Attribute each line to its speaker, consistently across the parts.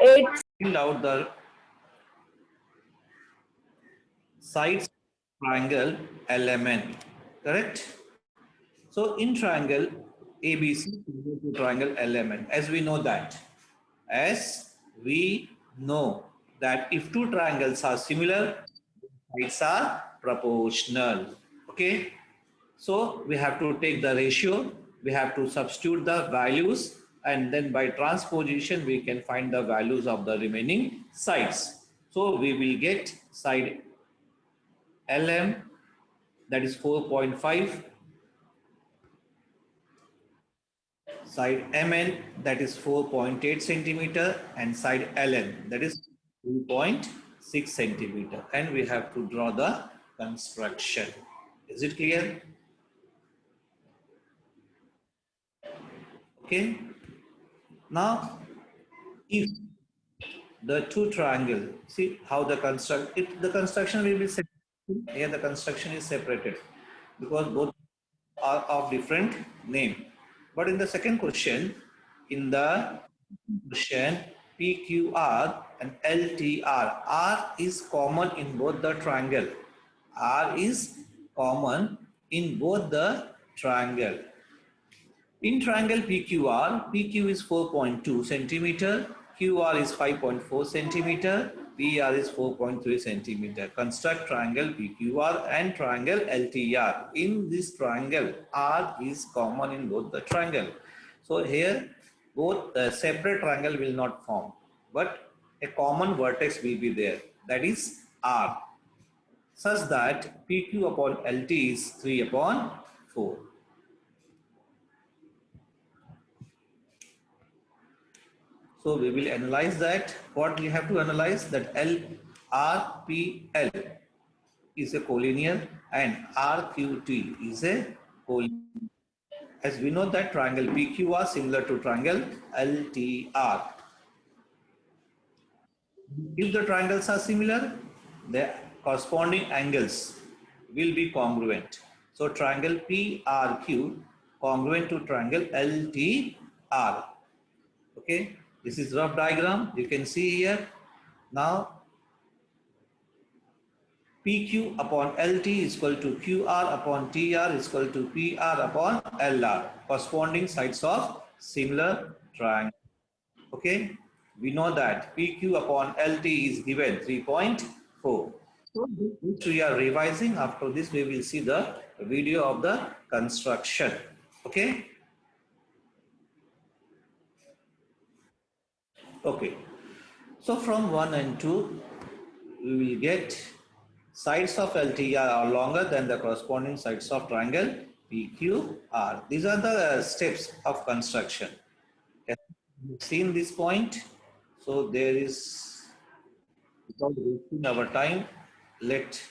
Speaker 1: It's
Speaker 2: Find out the sides of triangle LMN. Correct? So in triangle ABC similar to triangle LMN, as we know that, as we know that if two triangles are similar, sides are proportional. Okay. So we have to take the ratio, we have to substitute the values, and then by transposition we can find the values of the remaining sides. So we will get side LM, that is 4.5, side MN, that is 4.8 centimeter, and side LN, that is 2.6 centimeter. And we have to draw the construction. Is it clear? Okay. Now, if the two triangle, see how the construction will be separated. Here the construction is separated because both are of different name. But in the second question, in the question PQR and LTR, R is common in both the triangle. R is common in both the triangle. In triangle PQR, PQ is 4.2 centimeter, QR is 5.4 centimeter, PR is 4.3 centimeter. Construct triangle PQR and triangle LTR. In this triangle, R is common in both the triangle. So here, both the separate triangle will not form, but a common vertex will be there. That is R, such that PQ upon LT is 3 upon 4. So we will analyze that. What we have to analyze, that LRPL is a collinear and RQT is a collinear. As we know that triangle PQR similar to triangle LTR. If the triangles are similar, the corresponding angles will be congruent. So triangle PRQ congruent to triangle LTR. Okay, this is rough diagram. You can see here. Now PQ upon LT is equal to QR upon TR is equal to PR upon LR, corresponding sides of similar triangle. Okay, we know that PQ upon LT is given 3.4. So which we are revising. After this we will see the video of the construction. Okay. Okay. So from 1 and 2 we will get sides of LTR are longer than the corresponding sides of triangle PQR. These are the steps of construction. You've seen this point. So there is, without wasting our time, let's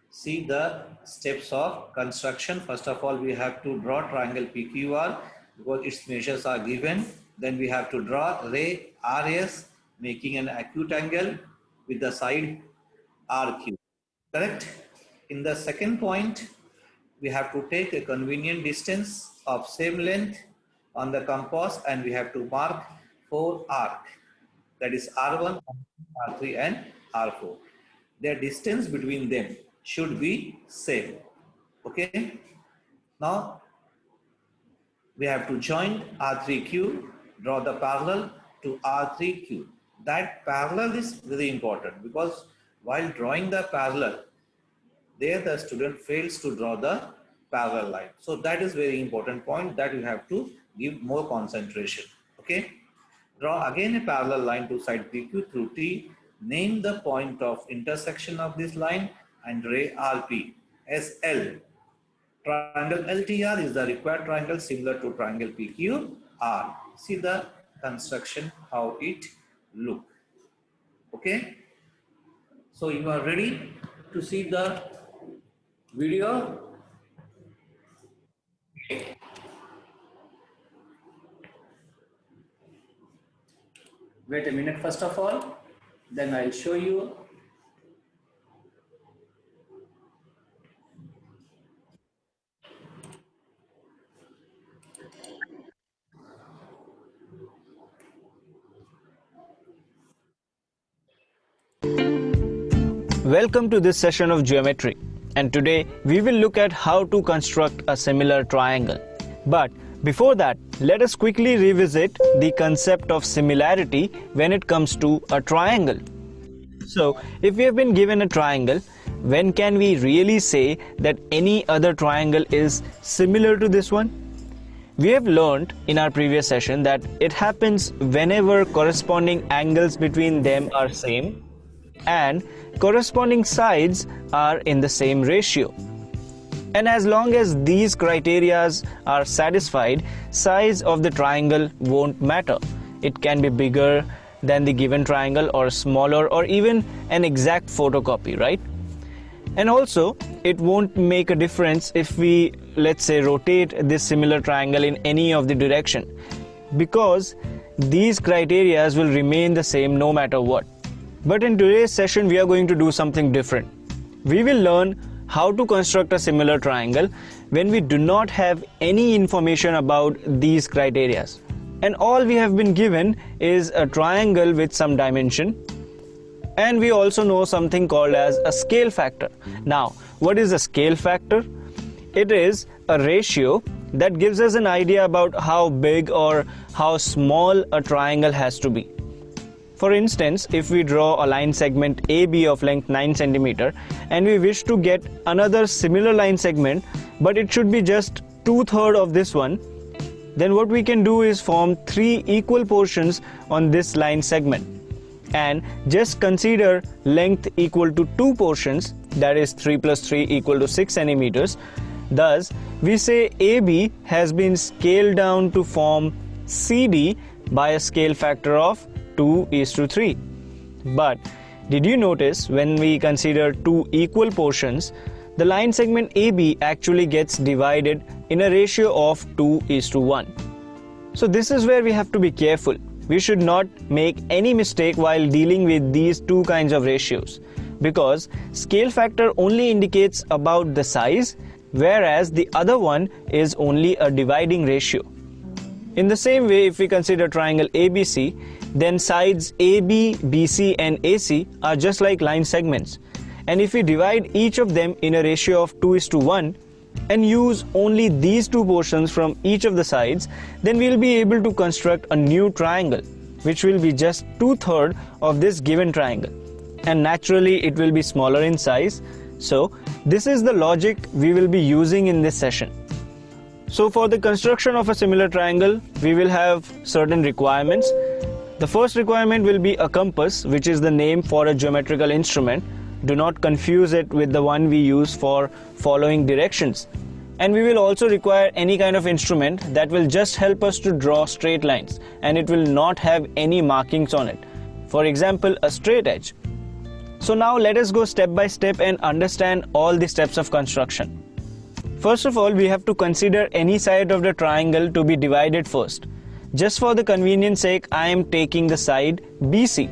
Speaker 2: see the steps of construction. First of all, we have to draw triangle PQR because its measures are given. Then we have to draw ray RS, making an acute angle with the side RQ. Correct? In the second point, we have to take a convenient distance of same length on the compass and we have to mark 4 arc. That is R1, R3 and R4. Their distance between them should be same. Okay. Now we have to join R3Q, draw the parallel to R3Q. That parallel is very important because while drawing the parallel, there the student fails to draw the parallel line. So that is very important point that you have to give more concentration. Okay. Draw again a parallel line to side PQ through T. Name the point of intersection of this line and ray RP as L. Triangle LTR is the required triangle similar to triangle PQR. See the construction, how it look. Okay. So you are ready to see the video. Wait a minute first of all, then I'll show you.
Speaker 1: Welcome to this session of geometry, and today we will look at how to construct a similar triangle. But before that, let us quickly revisit the concept of similarity when it comes to a triangle. So, if we have been given a triangle, when can we really say that any other triangle is similar to this one? We have learned in our previous session that it happens whenever corresponding angles between them are same and corresponding sides are in the same ratio. And as long as these criteria are satisfied, size of the triangle won't matter. It can be bigger than the given triangle or smaller or even an exact photocopy, right? And also, it won't make a difference if we, let's say, rotate this similar triangle in any of the direction, because these criteria will remain the same no matter what. But in today's session, we are going to do something different. We will learn how to construct a similar triangle when we do not have any information about these criteria. And all we have been given is a triangle with some dimension. And we also know something called as a scale factor. Now, what is a scale factor? It is a ratio that gives us an idea about how big or how small a triangle has to be. For instance, if we draw a line segment AB of length 9 cm and we wish to get another similar line segment, but it should be just 2/3 of this one, then what we can do is form 3 equal portions on this line segment and just consider length equal to 2 portions, that is 3 plus 3 equal to 6 centimeters. Thus, we say AB has been scaled down to form CD by a scale factor of 2:3. But did you notice when we consider 2 equal portions, the line segment AB actually gets divided in a ratio of 2:1. So this is where we have to be careful. We should not make any mistake while dealing with these two kinds of ratios, because scale factor only indicates about the size, whereas the other one is only a dividing ratio. In the same way, if we consider triangle ABC, then sides AB, BC and AC are just like line segments. And if we divide each of them in a ratio of 2:1 and use only these 2 portions from each of the sides, then we'll be able to construct a new triangle, which will be just 2/3 of this given triangle. And naturally, it will be smaller in size. So this is the logic we will be using in this session. So for the construction of a similar triangle, we will have certain requirements. The first requirement will be a compass, which is the name for a geometrical instrument. Do not confuse it with the one we use for following directions. And we will also require any kind of instrument that will just help us to draw straight lines, and it will not have any markings on it. For example, a straight edge. So now let us go step by step and understand all the steps of construction. First of all, we have to consider any side of the triangle to be divided first. Just for the convenience sake, I am taking the side BC.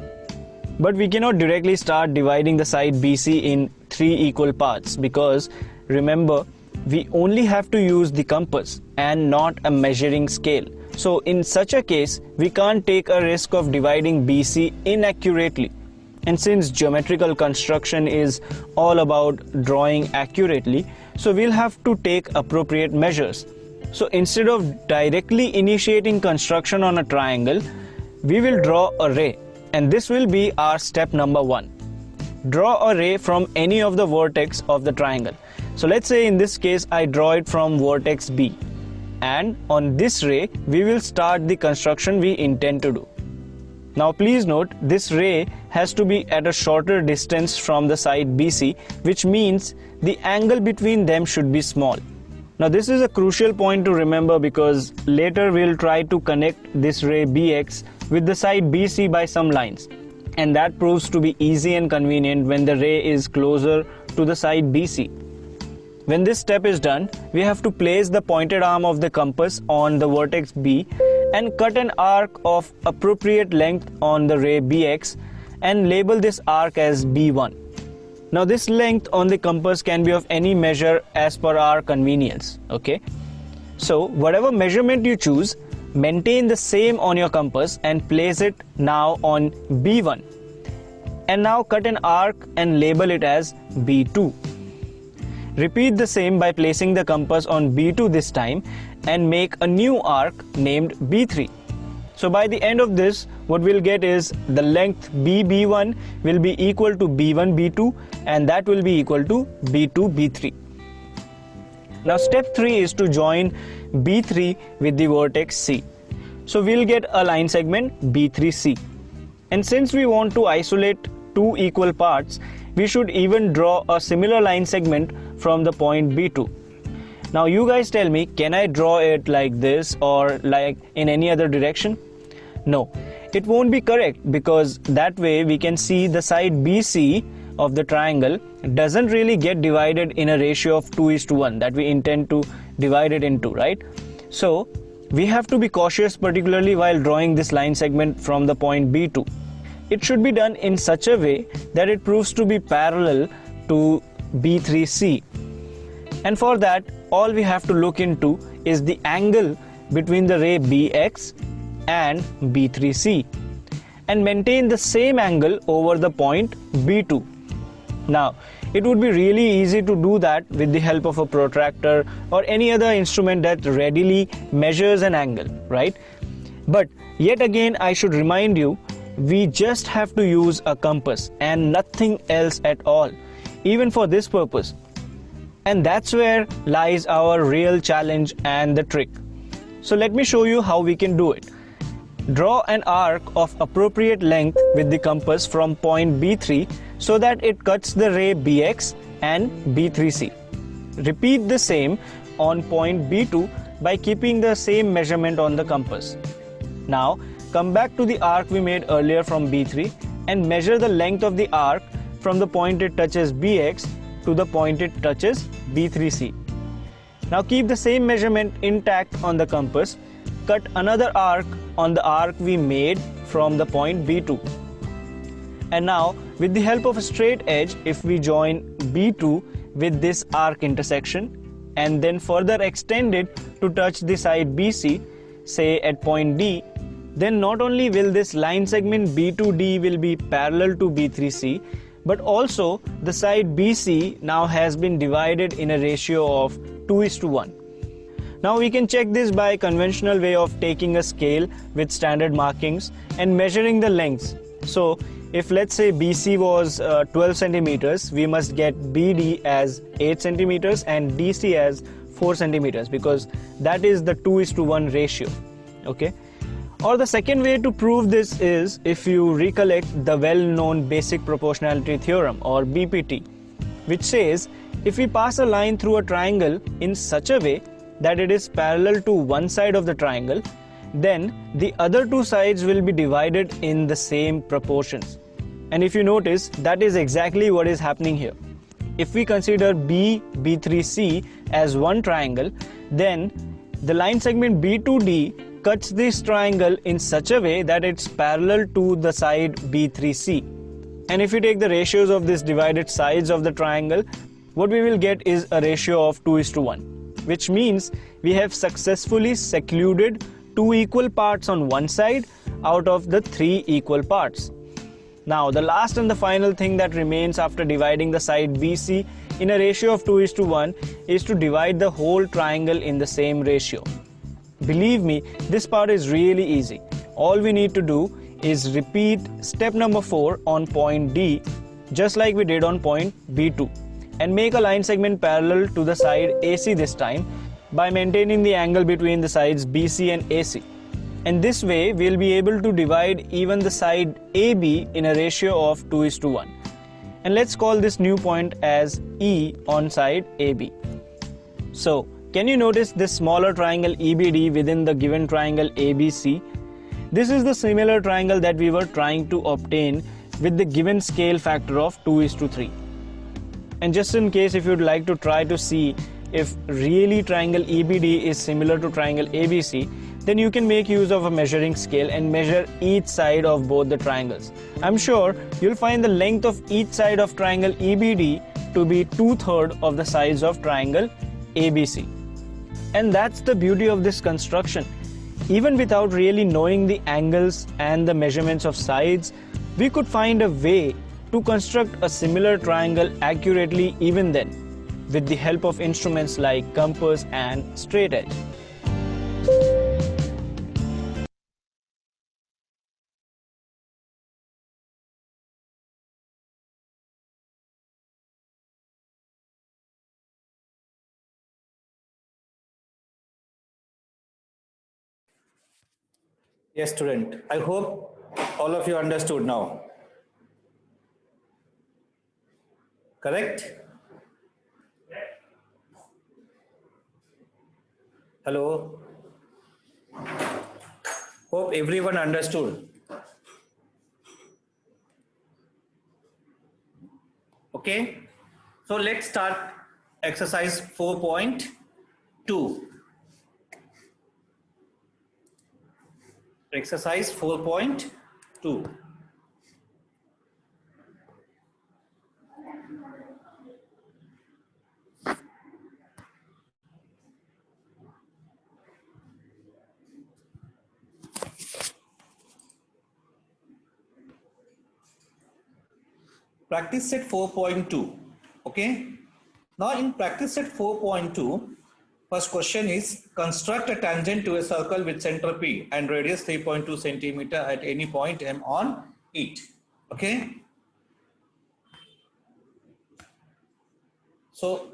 Speaker 1: But we cannot directly start dividing the side BC in 3 equal parts, because remember, we only have to use the compass and not a measuring scale. So in such a case, we can't take a risk of dividing BC inaccurately. And since geometrical construction is all about drawing accurately, so we'll have to take appropriate measures. So instead of directly initiating construction on a triangle, we will draw a ray, and this will be our step number 1. Draw a ray from any of the vertex of the triangle. So let's say in this case I draw it from vertex B, and on this ray we will start the construction we intend to do. Now please note, this ray has to be at a shorter distance from the side BC, which means the angle between them should be small. Now this is a crucial point to remember, because later we'll try to connect this ray BX with the side BC by some lines, and that proves to be easy and convenient when the ray is closer to the side BC. When this step is done, we have to place the pointed arm of the compass on the vertex B and cut an arc of appropriate length on the ray BX and label this arc as B1. Now this length on the compass can be of any measure as per our convenience, okay? So whatever measurement you choose, maintain the same on your compass and place it now on B1. And now cut an arc and label it as B2. Repeat the same by placing the compass on B2 this time and make a new arc named B3. So by the end of this, what we'll get is the length BB1 will be equal to B1 B2, and that will be equal to B2 B3. Now step 3 is to join B3 with the vertex C. So we'll get a line segment B3C. And since we want to isolate two equal parts, we should even draw a similar line segment from the point B2. Now you guys tell me, can I draw it like this or like in any other direction? No, it won't be correct, because that way we can see the side BC of the triangle doesn't really get divided in a ratio of 2:1 that we intend to divide it into, right? So we have to be cautious, particularly while drawing this line segment from the point B2. It should be done in such a way that it proves to be parallel to B3C. And for that, all we have to look into is the angle between the ray BX and B3C, and maintain the same angle over the point B2. Now, it would be really easy to do that with the help of a protractor or any other instrument that readily measures an angle, right? But yet again, I should remind you, we just have to use a compass and nothing else at all, even for this purpose. And that's where lies our real challenge and the trick. So let me show you how we can do it. Draw an arc of appropriate length with the compass from point B3 so that it cuts the ray BX and B3C. Repeat the same on point B2 by keeping the same measurement on the compass. Now come back to the arc we made earlier from B3 and measure the length of the arc from the point it touches BX to the point it touches B3C. Now keep the same measurement intact on the compass. Cut another arc on the arc we made from the point B2. And now, with the help of a straight edge, if we join B2 with this arc intersection and then further extend it to touch the side BC, say at point D, then not only will this line segment B2D will be parallel to B3C, but also the side BC now has been divided in a ratio of 2:1. Now we can check this by conventional way of taking a scale with standard markings and measuring the lengths. So if let's say BC was 12 centimeters, we must get BD as 8 centimeters and DC as 4 centimeters, because that is the 2:1 ratio. Okay. Or the second way to prove this is if you recollect the well-known basic proportionality theorem, or BPT, which says if we pass a line through a triangle in such a way that it is parallel to one side of the triangle, then the other two sides will be divided in the same proportions. And if you notice, that is exactly what is happening here. If we consider B3C as one triangle, then the line segment B2D cuts this triangle in such a way that it's parallel to the side B3C. And if we take the ratios of these divided sides of the triangle, what we will get is a ratio of 2:1, which means we have successfully secluded two equal parts on one side out of the three equal parts. Now, the last and the final thing that remains after dividing the side BC in a ratio of 2:1 is to divide the whole triangle in the same ratio. Believe me, this part is really easy. All we need to do is repeat step number 4 on point D, just like we did on point B2, and make a line segment parallel to the side AC this time by maintaining the angle between the sides BC and AC. And this way, we'll be able to divide even the side AB in a ratio of 2:1. And let's call this new point as E on side AB. So, can you notice this smaller triangle EBD within the given triangle ABC? This is the similar triangle that we were trying to obtain with the given scale factor of 2:3. And just in case if you'd like to try to see if really triangle EBD is similar to triangle ABC, then you can make use of a measuring scale and measure each side of both the triangles. I'm sure you'll find the length of each side of triangle EBD to be 2/3 of the size of triangle ABC. And that's the beauty of this construction. Even without really knowing the angles and the measurements of sides, we could find a way to construct a similar triangle accurately even then, with the help of instruments like compass and straight edge.
Speaker 2: Yes, student. I hope all of you understood now. Correct? Hello? Hope everyone understood. Okay? So let's start exercise 4.2. Exercise 4.2. Practice set 4.2. Okay. Now in practice set 4.2, first question is construct a tangent to a circle with center P and radius 3.2 centimeter at any point M on it. Okay. So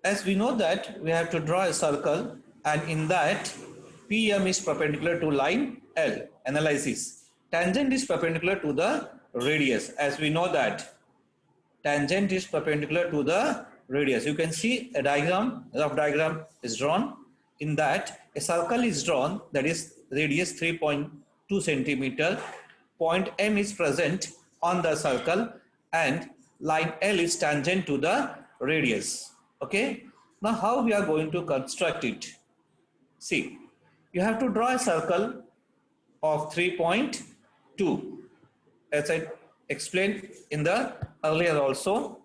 Speaker 2: as we know that we have to draw a circle, and in that PM is perpendicular to line L. Analysis. Tangent is perpendicular to the radius. As we know that tangent is perpendicular to the radius. You can see a diagram, rough diagram is drawn. In that a circle is drawn, that is radius 3.2 centimeter. Point M is present on the circle and line L is tangent to the radius. Okay. Now how we are going to construct it? See, you have to draw a circle of 3.2. As I explained in the earlier also,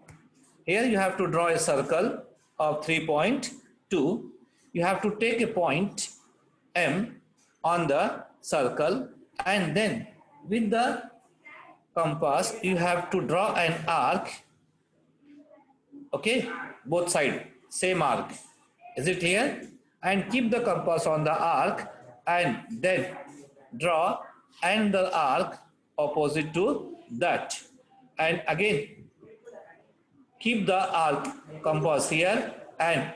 Speaker 2: here you have to draw a circle of 3.2. You have to take a point M on the circle, and then with the compass you have to draw an arc. Okay, both sides same arc. Is it here? And keep the compass on the arc and then draw another arc opposite to that, and again keep the arc compass here and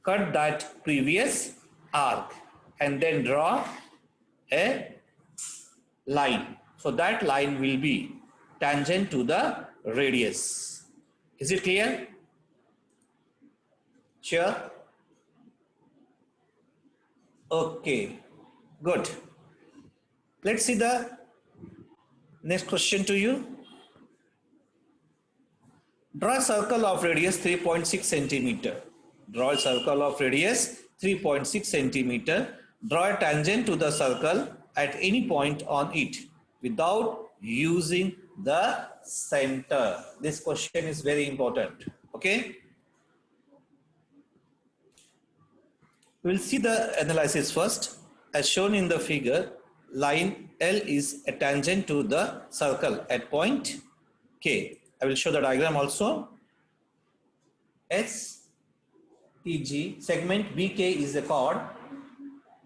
Speaker 2: cut that previous arc and then draw a line. So that line will be tangent to the radius. Is it clear? Sure? Okay, good. Let's see the next question to you. Draw a circle of radius 3.6 centimeter. Draw a circle of radius 3.6 centimeter. Draw a tangent to the circle at any point on it without using the center. This question is very important. Okay. We'll see the analysis first. As shown in the figure, line L is a tangent to the circle at point K. I will show the diagram also. STG segment BK is the chord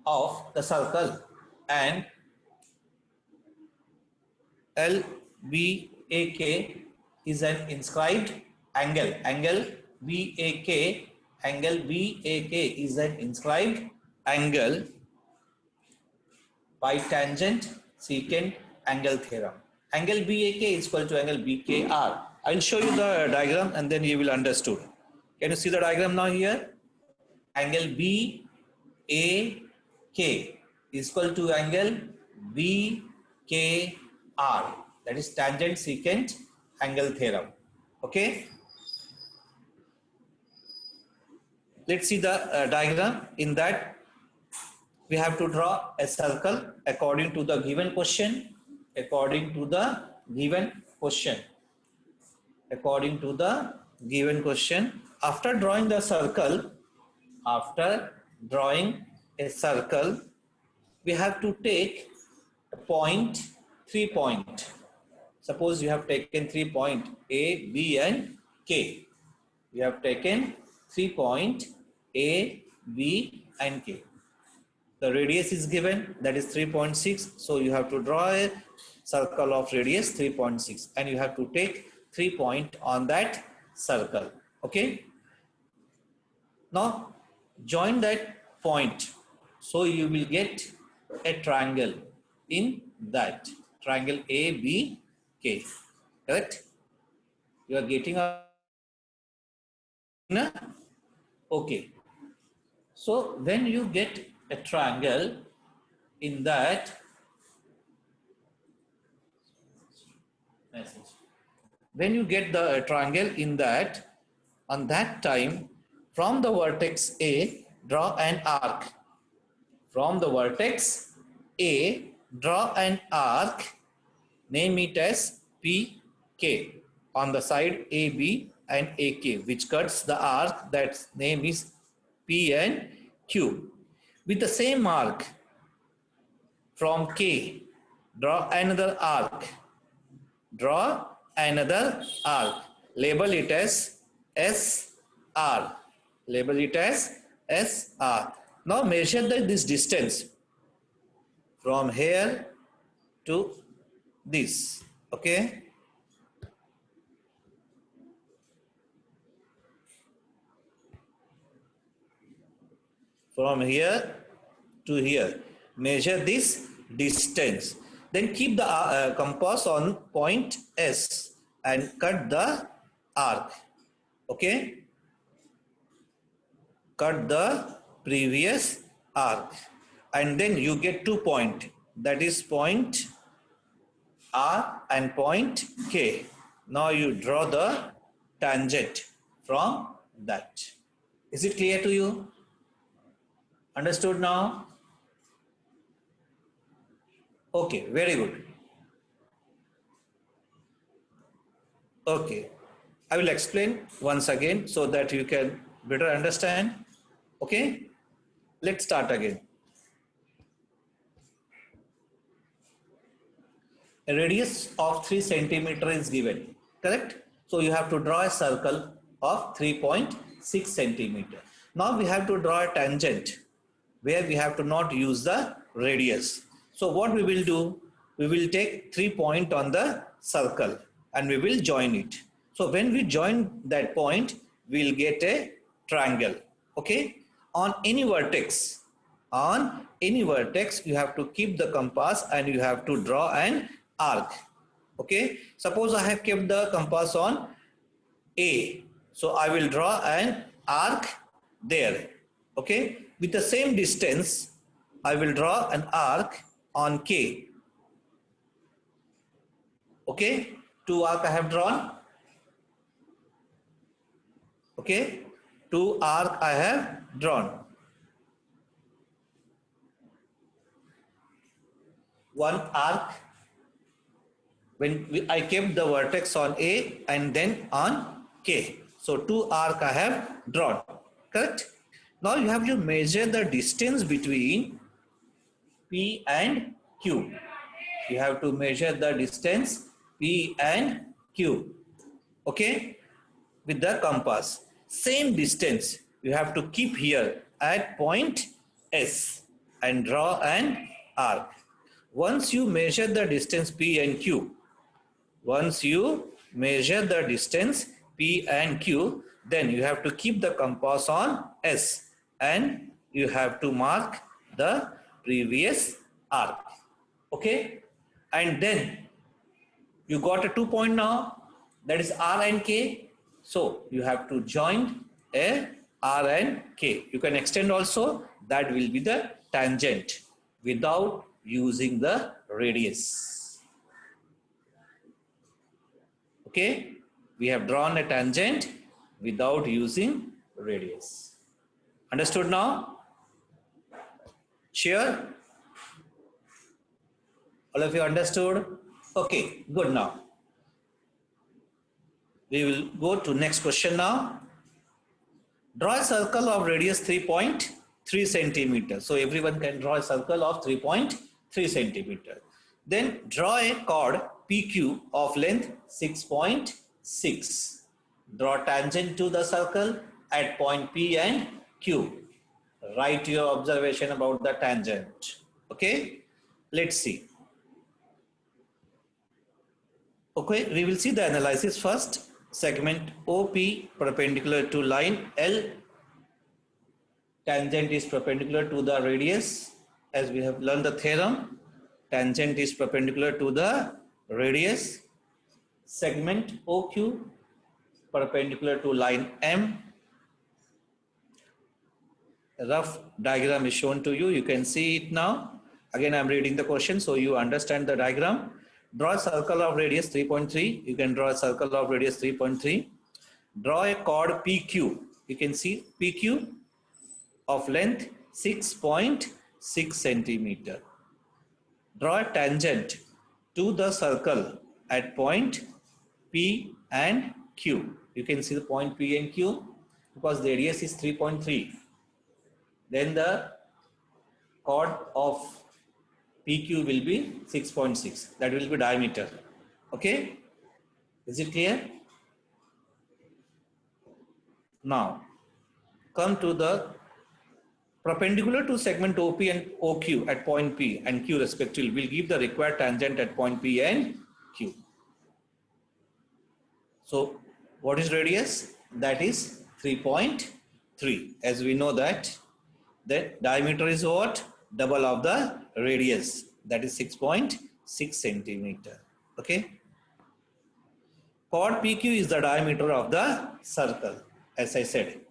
Speaker 2: of the circle, and LBAK is an inscribed angle. Angle BAK is an inscribed angle by tangent secant angle theorem. Angle BAK is equal to angle BKR. I will show you the diagram and then you will understood. Can you see the diagram now here? Angle BAK is equal to angle BKR. That is tangent secant angle theorem. Okay. Let's see the diagram. In that we have to draw a circle according to the given question. According to the given question. After drawing the circle, we have to take a point 3 point. Suppose you have taken 3 point A, B and K. You have taken 3 point A, B and K. The radius is given, that is 3.6. So you have to draw a circle of radius 3.6 and you have to take 3 point on that circle. Okay. Now join that point. So you will get a triangle in that triangle ABK. Correct? You are getting a okay. So when you get a triangle in that message, when you get the triangle in that, on that time, from the vertex A, draw an arc. From the vertex A, draw an arc, name it as PK on the side AB and AK, which cuts the arc, that name is P and Q. With the same arc, from K, draw another arc. Draw another arc. Label it as SR. Label it as SR. Now measure this distance from here to this. Okay. From here to here. Measure this distance. Then keep the compass on point S and cut the arc. Okay. Cut the previous arc. And then you get 2 points. That is point R and point K. Now you draw the tangent from that. Is it clear to you? Understood now? Okay, very good. Okay, I will explain once again so that you can better understand. Okay, let's start again. A radius of 3 centimeter is given, correct? So you have to draw a circle of 3.6 centimeter. Now we have to draw a tangent where we have to not use the radius. So what we will do, we will take 3 points on the circle and we will join it. So when we join that point, we will get a triangle. Okay. On any vertex, you have to keep the compass and you have to draw an arc. Okay. Suppose I have kept the compass on A. So I will draw an arc there. Okay. With the same distance, I will draw an arc on K. Okay. 2 arc I have drawn. Okay. 2 arc I have drawn. 1 arc when I kept the vertex on A and then on K. So 2 arc I have drawn. Correct? Now you have to measure the distance between P and Q. You have to measure the distance P and Q. Okay? With the compass. Same distance you have to keep here at point S and draw an arc. Once you measure the distance P and Q, then you have to keep the compass on S and you have to mark the previous arc. Okay? And then you got a 2 point now, that is R and K. So you have to join a R and K. You can extend also, that will be the tangent without using the radius. Okay? We have drawn a tangent without using radius. Understood now? Sure? All of you understood? Okay, good now. We will go to next question now. Draw a circle of radius 3.3 centimeter. So everyone can draw a circle of 3.3 centimeter. Then draw a chord PQ of length 6.6. Draw tangent to the circle at point P and Q. Write your observation about the tangent. Okay, let's see. Okay, we will see the analysis first. Segment OP perpendicular to line L. Tangent is perpendicular to the radius. As we have learned the theorem, tangent is perpendicular to the radius. Segment OQ perpendicular to line M. A rough diagram is shown to you. You can see it now. Again, I am reading the question so you understand the diagram. Draw a circle of radius 3.3. You can draw a circle of radius 3.3. Draw a chord PQ. You can see PQ of length 6.6 centimeter. Draw a tangent to the circle at point P and Q. You can see the point P and Q because the radius is 3.3. Then the chord of PQ will be 6.6. That will be diameter. Okay? Is it clear? Now, come to the perpendicular to segment OP and OQ at point P and Q respectively will give the required tangent at point P and Q. So, what is radius? That is 3.3. As we know that the diameter is what? Double of the radius. That is 6.6 centimeter. Okay. Chord PQ is the diameter of the circle. As I said,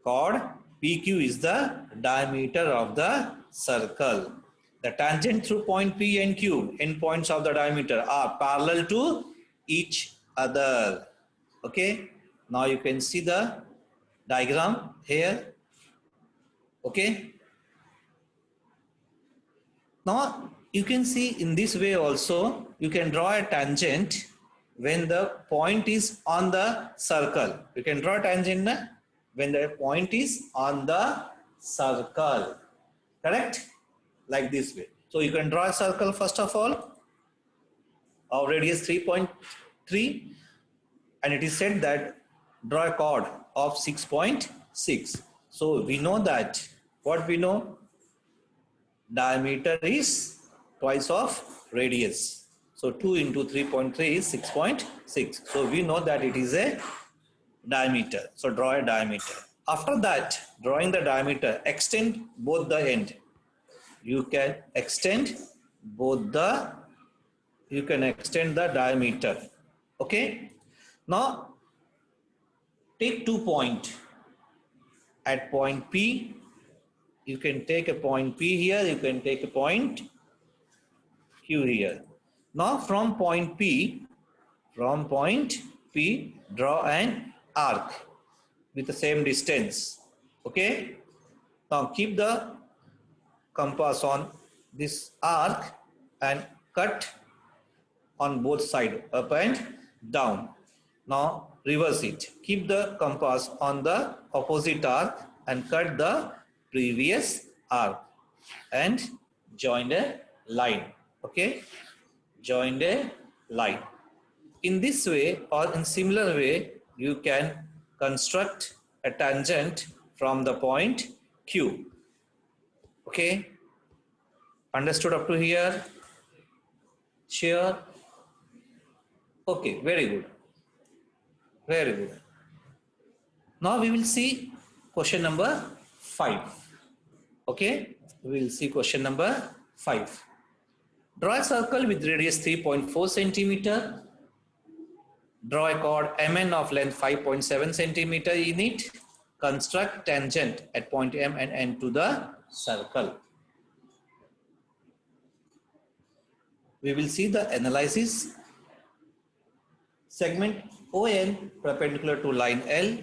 Speaker 2: chord PQ is the diameter of the circle. The tangent through point P and Q, endpoints of the diameter, are parallel to each other. Okay. Now you can see the diagram here. Okay. Now you can see in this way also you can draw a tangent when the point is on the circle. You can draw a tangent when the point is on the circle. Correct? Like this way. So you can draw a circle first of all of radius 3.3 and it is said that draw a chord of 6.6. So we know that what we know, diameter is twice of radius. So 2 into 3.3 is 6.6. So we know that it is a diameter. So draw a diameter. After that, drawing the diameter, extend both the end. You can extend the diameter. Okay. Now take 2 points at point P. You can take a point P here, you can take a point Q here. Now from point P, draw an arc with the same distance. Okay. Now keep the compass on this arc and cut on both sides, up and down. Now reverse it. Keep the compass on the opposite arc and cut the previous arc and join a line. Okay, join a line. In this way or in similar way, you can construct a tangent from the point Q. Okay, understood up to here? Sure. Okay, very good. Very good. Now we will see question number 5. Okay, we will see question number 5. Draw a circle with radius 3.4 centimeter. Draw a chord MN of length 5.7 centimeter in it. Construct tangent at point M and N to the circle. We will see the analysis. Segment ON perpendicular to line L.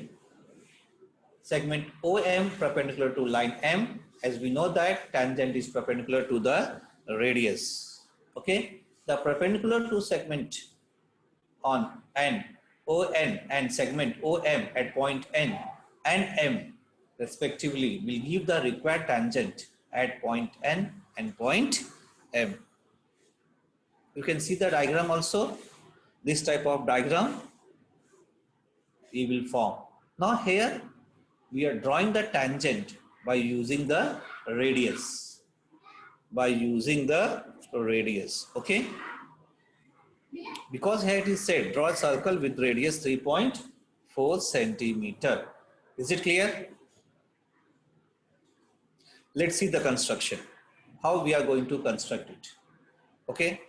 Speaker 2: Segment OM perpendicular to line M. As we know that tangent is perpendicular to the radius. Okay. The perpendicular to segment on N, ON and segment OM at point N and M respectively will give the required tangent at point N and point M. You can see the diagram also. This type of diagram we will form. Now here we are drawing the tangent by using the radius. By using the radius, okay? Because here it is said, draw a circle with radius 3.4 centimeter. Is it clear? Let's see the construction. How we are going to construct it. Okay.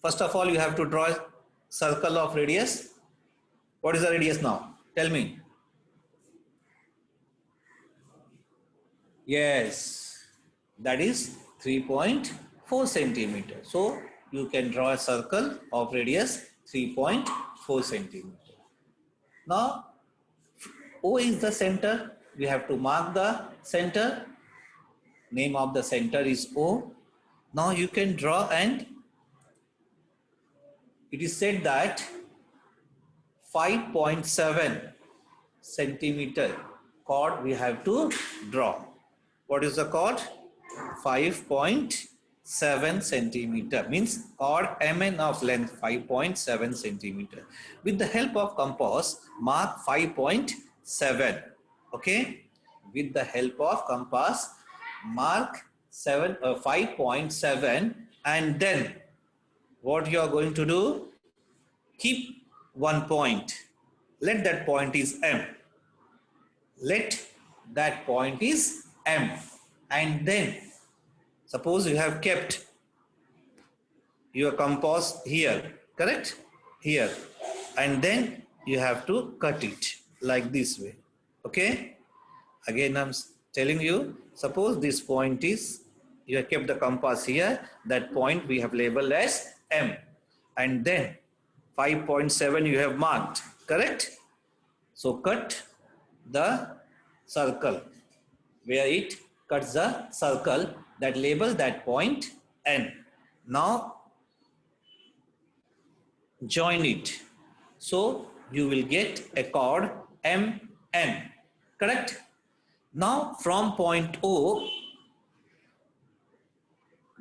Speaker 2: First of all, you have to draw a circle of radius. What is the radius now? Tell me. Yes, that is 3.4 centimeter. So you can draw a circle of radius 3.4 centimeter. Now O is the center. We have to mark the center. Name of the center is O. Now you can draw, and it is said that 5.7 centimeter chord we have to draw. What is the chord? 5.7 centimeter means chord MN of length 5.7 centimeter. With the help of compass, mark 5.7. Okay. With the help of compass, mark 5.7, and then what you are going to do? Keep one point. Let that point is M. Let that point is M. And then suppose you have kept your compass here, correct? Here. And then you have to cut it like this way. Okay? Again, I'm telling you, suppose this point is, you have kept the compass here, that point we have labeled as M. And then 5.7 you have marked, correct? So cut the circle where it cuts the circle that label that point N. Now join it. So you will get a chord MN, correct? Now from point O,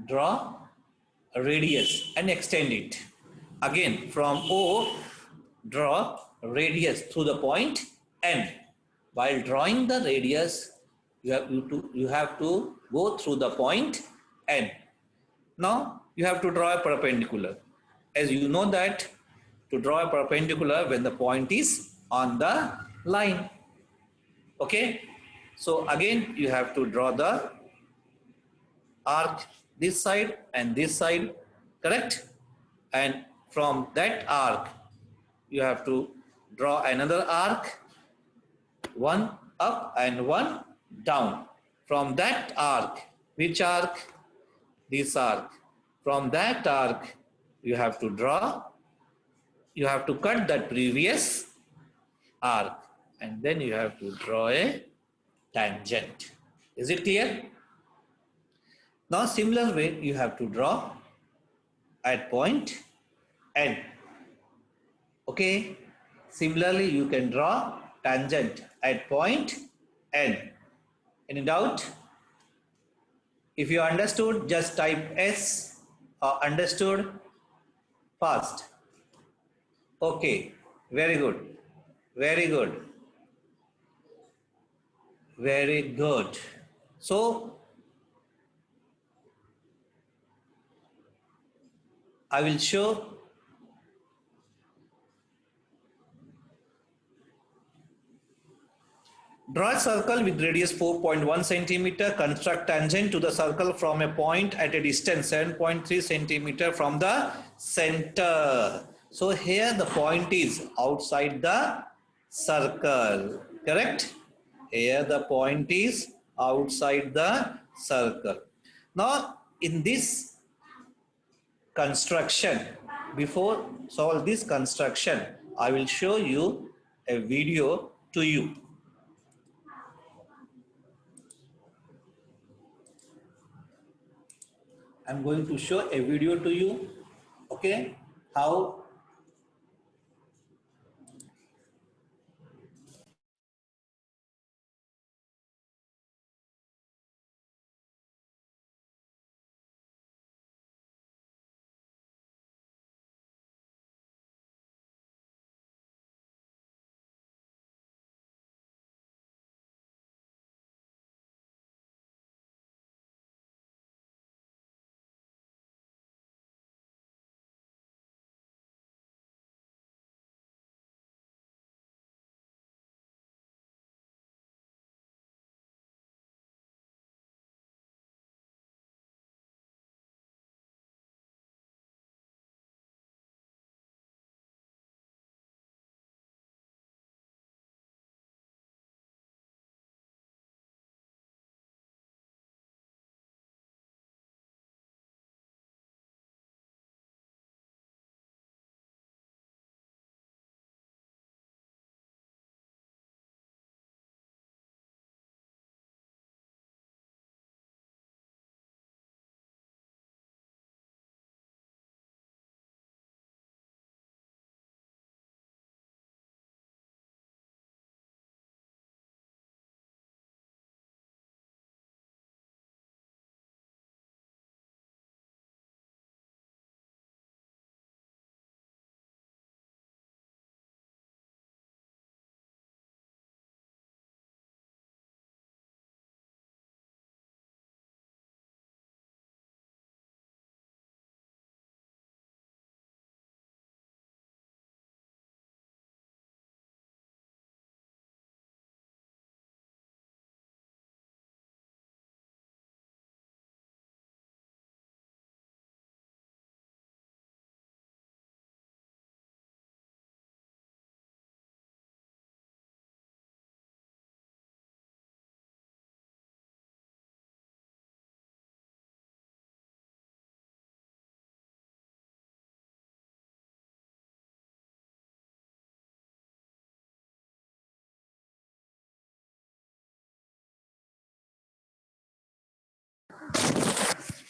Speaker 2: draw a radius and extend it. Again from O, draw radius through the point N. While drawing the radius, you have to go through the point N. Now you have to draw a perpendicular. As you know that to draw a perpendicular when the point is on the line. Okay. So again you have to draw the arc this side and this side, correct? And from that arc you have to draw another arc, one up and one down. From that arc, which arc? This arc. From that arc you have to draw, you have to cut that previous arc, and then you have to draw a tangent. Is it clear? Now similar way you have to draw at point N. Okay. Similarly you can draw tangent at point N. Any doubt? If you understood, just type S or understood fast. Okay. Very good. Very good. Very good. So I will show draw a circle with radius 4.1 centimeter. Construct tangent to the circle from a point at a distance 7.3 centimeter from the center. So here the point is outside the circle, correct? Here the point is outside the circle. Now in this construction, before solve this construction, I will show you a video to you. I'm going to show a video to you, okay, how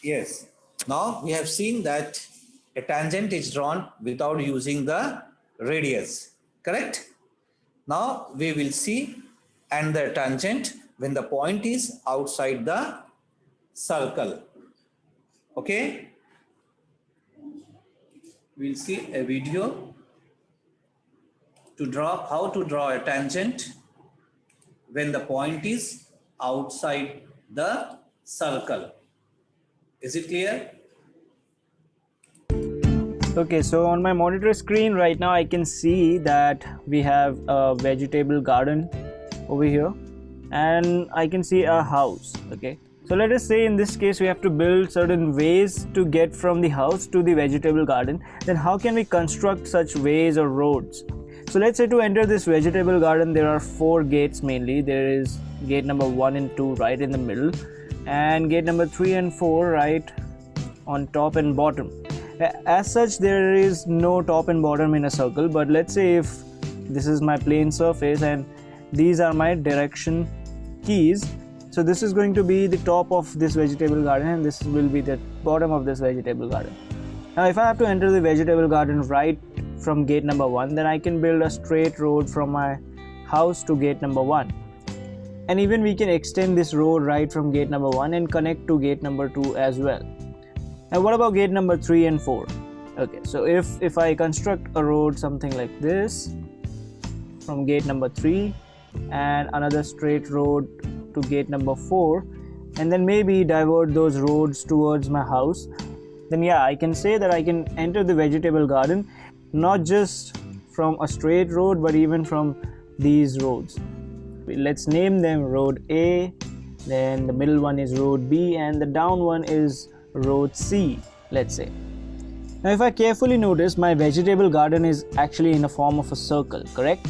Speaker 2: Yes. Now we have seen that a tangent is drawn without using the radius, correct? Now we will see and the tangent when the point is outside the circle. Okay, we'll see a video to draw how to draw a tangent when the point is outside the circle. Is it clear?
Speaker 1: Okay, so on my monitor screen right now I can see that we have a vegetable garden over here and I can see a house. Okay, so let us say in this case we have to build certain ways to get from the house to the vegetable garden. Then how can we construct such ways or roads? So let's say to enter this vegetable garden there are 4 gates mainly. There is gate number 1 and 2 right in the middle, and gate number 3 and 4 right on top and bottom. As such, there is no top and bottom in a circle, but let's say if this is my plane surface and these are my direction keys, so this is going to be the top of this vegetable garden and this will be the bottom of this vegetable garden. Now if I have to enter the vegetable garden right from gate number 1, then I can build a straight road from my house to gate number 1, and even we can extend this road right from gate number 1 and connect to gate number 2 as well. Now what about gate number 3 and 4? Okay, so if I construct a road something like this from gate number 3 and another straight road to gate number 4, and then maybe divert those roads towards my house, then yeah, I can say that I can enter the vegetable garden not just from a straight road but even from these roads. Let's name them road A, then the middle one is road B, and the down one is road C, let's say. Now if I carefully notice, my vegetable garden is actually in a form of a circle, correct?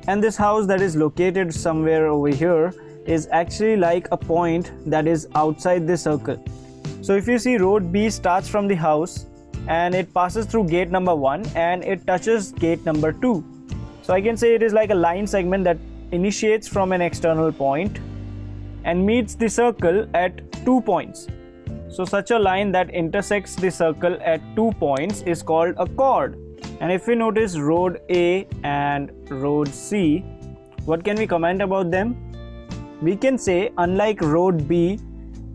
Speaker 1: And this house that is located somewhere over here is actually like a point that is outside the circle. So if you see, road B starts from the house and it passes through gate number 1 and it touches gate number 2. So I can say it is like a line segment that initiates from an external point and meets the circle at 2 points. So such a line that intersects the circle at 2 points is called a chord. And if we notice road A and road C, what can we comment about them? We can say, unlike road B,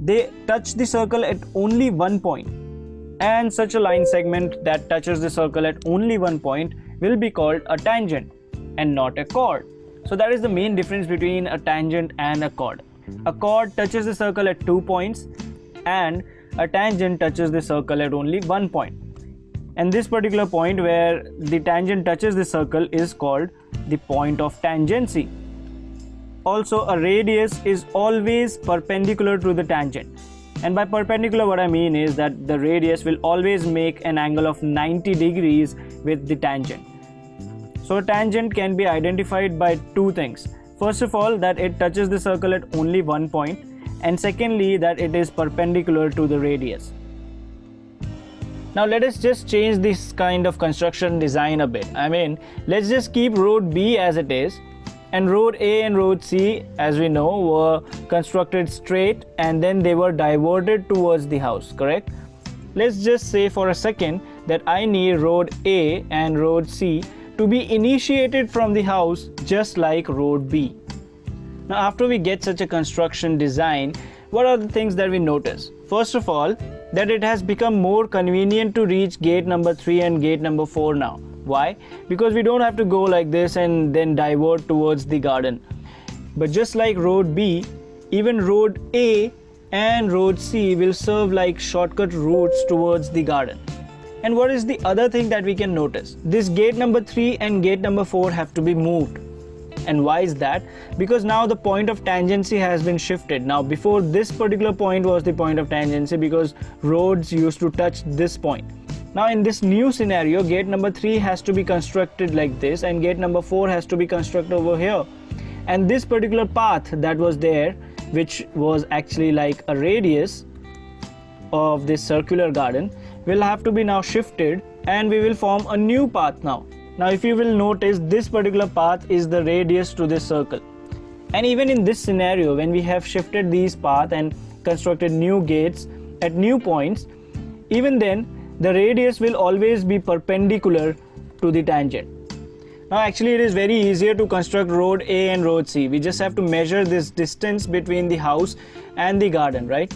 Speaker 1: they touch the circle at only 1 point. And such a line segment that touches the circle at only 1 point will be called a tangent and not a chord. So that is the main difference between a tangent and a chord. A chord touches the circle at 2 points and a tangent touches the circle at only 1 point. And this particular point where the tangent touches the circle is called the point of tangency. Also, a radius is always perpendicular to the tangent. And by perpendicular, what I mean is that the radius will always make an angle of 90 degrees with the tangent. So a tangent can be identified by 2 things. First of all, that it touches the circle at only 1 point, and secondly, that it is perpendicular to the radius. Now let us just change this kind of construction design a bit. I mean, let's just keep road B as it is, and road A and road C, as we know, were constructed straight and then they were diverted towards the house, correct? Let's just say for a second that I need road A and road C to be initiated from the house just like road B. Now after we get such a construction design, what are the things that we notice? First of all, that it has become more convenient to reach gate number 3 and gate number 4 now. Why? Because we don't have to go like this and then divert towards the garden. But just like road B, even road A and road C will serve like shortcut routes towards the garden. And what is the other thing that we can notice? This gate number 3 and gate number 4 have to be moved. And why is that? Because now the point of tangency has been shifted. Now before, this particular point was the point of tangency because roads used to touch this point. Now in this new scenario, gate number 3 has to be constructed like this and gate number 4 has to be constructed over here. And this particular path that was there, which was actually like a radius of this circular garden, will have to be now shifted and we will form a new path now. Now if you will notice, this particular path is the radius to this circle. And even in this scenario, when we have shifted these paths and constructed new gates, at new points, even then the radius will always be perpendicular to the tangent. Now actually it is very easier to construct road A and road C. We just have to measure this distance between the house and the garden, right?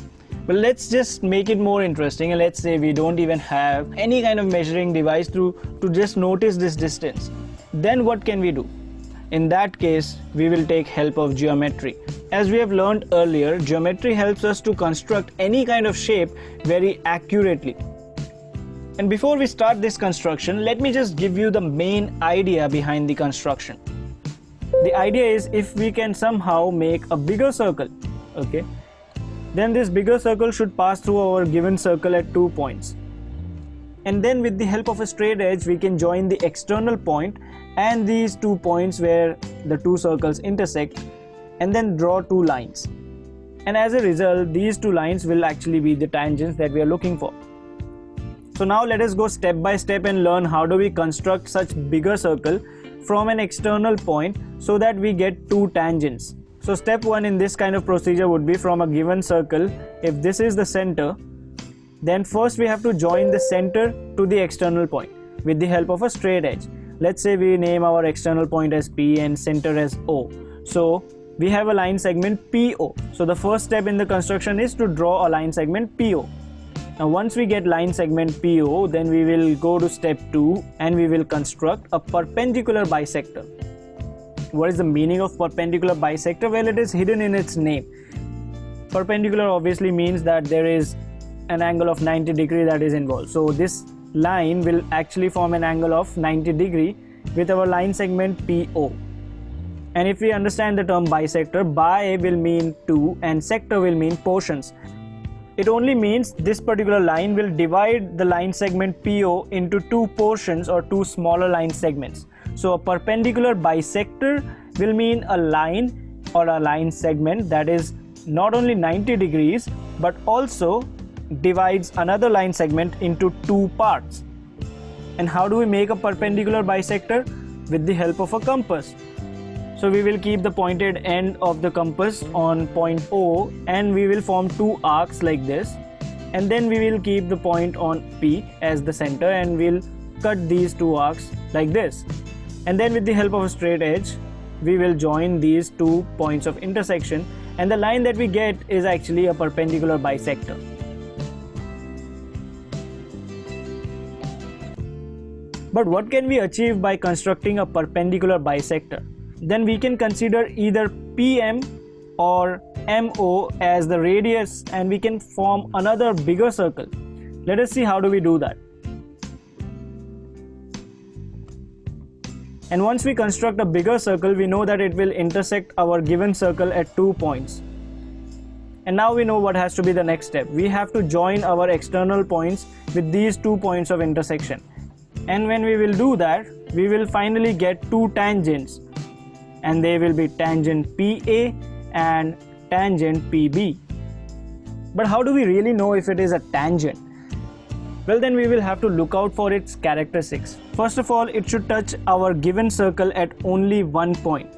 Speaker 1: But let's just make it more interesting, and let's say we don't even have any kind of measuring device to just notice this distance. Then what can we do? In that case, we will take help of geometry. As we have learned earlier, geometry helps us to construct any kind of shape very accurately. And before we start this construction, let me just give you the main idea behind the construction. The idea is, if we can somehow make a bigger circle, okay, then this bigger circle should pass through our given circle at 2 points. And then with the help of a straight edge, we can join the external point and these 2 points where the 2 circles intersect, and then draw 2 lines. And as a result, these 2 lines will actually be the tangents that we are looking for. So now let us go step by step and learn how do we construct such bigger circle from an external point so that we get 2 tangents. So step 1 in this kind of procedure would be, from a given circle, if this is the center, then first we have to join the center to the external point with the help of a straight edge. Let's say we name our external point as P and center as O. So we have a line segment PO. So the first step in the construction is to draw a line segment PO. Now once we get line segment PO, then we will go to step 2 and we will construct a perpendicular bisector. What is the meaning of perpendicular bisector? Well, it is hidden in its name. Perpendicular obviously means that there is an angle of 90 degree that is involved. So this line will actually form an angle of 90 degree with our line segment PO. And if we understand the term bisector, bi will mean 2 and sector will mean portions. It only means this particular line will divide the line segment PO into 2 portions or 2 smaller line segments. So a perpendicular bisector will mean a line or a line segment that is not only 90 degrees but also divides another line segment into 2 parts. And how do we make a perpendicular bisector? With the help of a compass. So we will keep the pointed end of the compass on point O and we will form 2 arcs like this, and then we will keep the point on P as the center and we'll cut these 2 arcs like this. And then with the help of a straight edge, we will join these 2 points of intersection, and the line that we get is actually a perpendicular bisector. But what can we achieve by constructing a perpendicular bisector? Then we can consider either PM or MO as the radius and we can form another bigger circle. Let us see how do we do that. And once we construct a bigger circle, we know that it will intersect our given circle at 2 points. And now we know what has to be the next step. We have to join our external points with these 2 points of intersection. And when we will do that, we will finally get 2 tangents. And they will be tangent PA and tangent PB. But how do we really know if it is a tangent? Well, then we will have to look out for its characteristics. First of all, it should touch our given circle at only 1 point.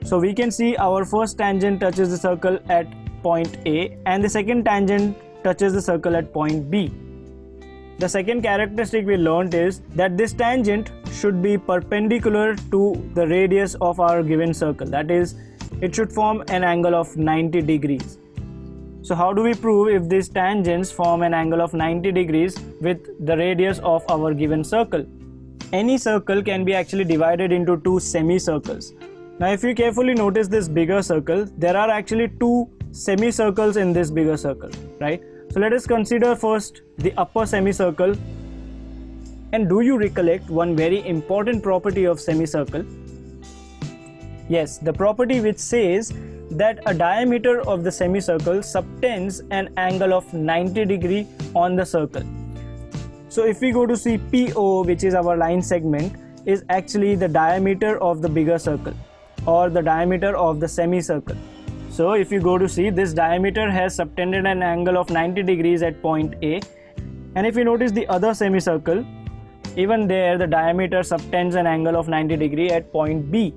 Speaker 1: So we can see our first tangent touches the circle at point A and the second tangent touches the circle at point B. The second characteristic we learned is that this tangent should be perpendicular to the radius of our given circle. That is, it should form an angle of 90 degrees. So how do we prove if these tangents form an angle of 90 degrees with the radius of our given circle? Any circle can be actually divided into 2 semicircles. Now if you carefully notice this bigger circle, there are actually 2 semicircles in this bigger circle, right? So let us consider first the upper semicircle. And do you recollect one very important property of semicircle? Yes, the property which says that a diameter of the semicircle subtends an angle of 90 degree on the circle. So if we go to see PO, which is our line segment, is actually the diameter of the bigger circle or the diameter of the semicircle. So if you go to see, this diameter has subtended an angle of 90 degrees at point A, and if you notice the other semicircle, even there the diameter subtends an angle of 90 degree at point B.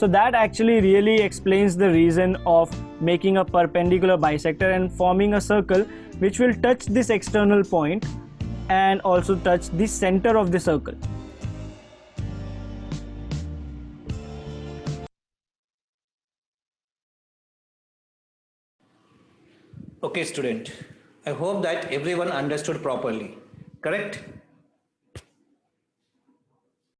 Speaker 1: So that actually really explains the reason of making a perpendicular bisector and forming a circle which will touch this external point and also touch the center of the circle.
Speaker 2: Okay, student. I hope that everyone understood properly. Correct?